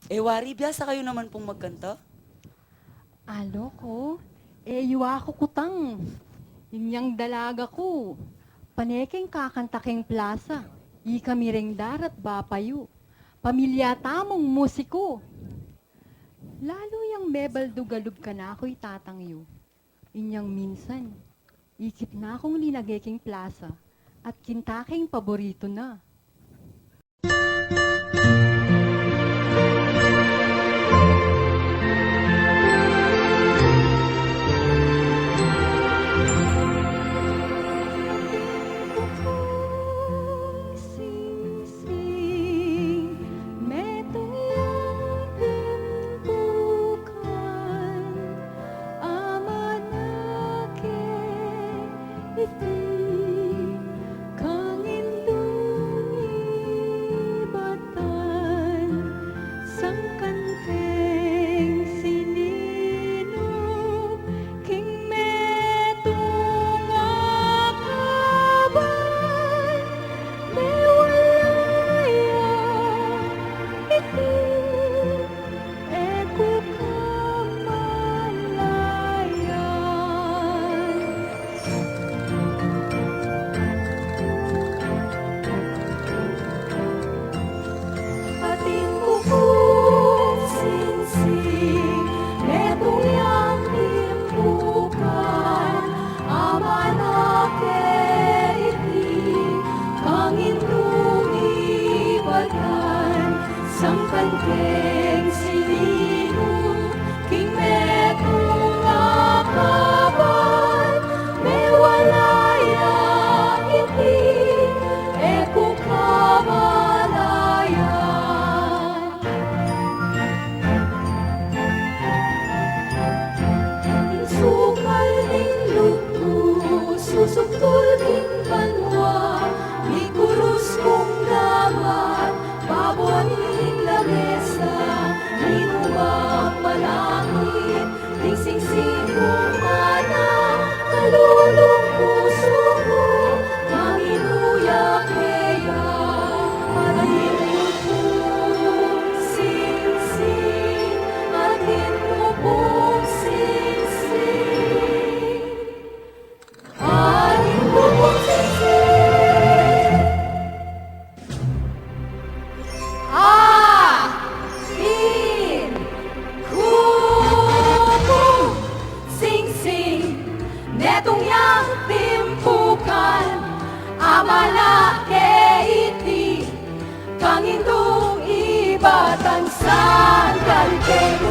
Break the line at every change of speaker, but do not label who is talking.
Wari, biyasa kayo naman pong magkanta?
Alo ko, yuwa ko kutang. Inyang dalaga ko. Panekeng kakantaking plaza. Kami ring darat bapayo. Pamilya tamong musiko. Lalo yang mebal dugalub ka na ako'y tatangyo. Inyang minsan, ikit na akong linageking plaza at kintaking paborito na.
Atin Ku Pung Singsing, netong yang timpukan, amanake iti, kangindong ibatan, sangkan keng sininong, king metong akaban, mewalaya iti, eko kamalayan. Sukal ning luto, susuktul ning banwa, ni kurus kong damat, babon ning lamesa, ni rumah malangit, ning singsing kong anak, kalulong puso ko, manginuyak kaya, Atin Ku Pung Singsing, Atin Ku Pung Singsing, Atin Ku Pung Singsing, Atin Ku Pung Singsing, netong yang timpukan, amalake iti, kangindong ibatan, sangkan keng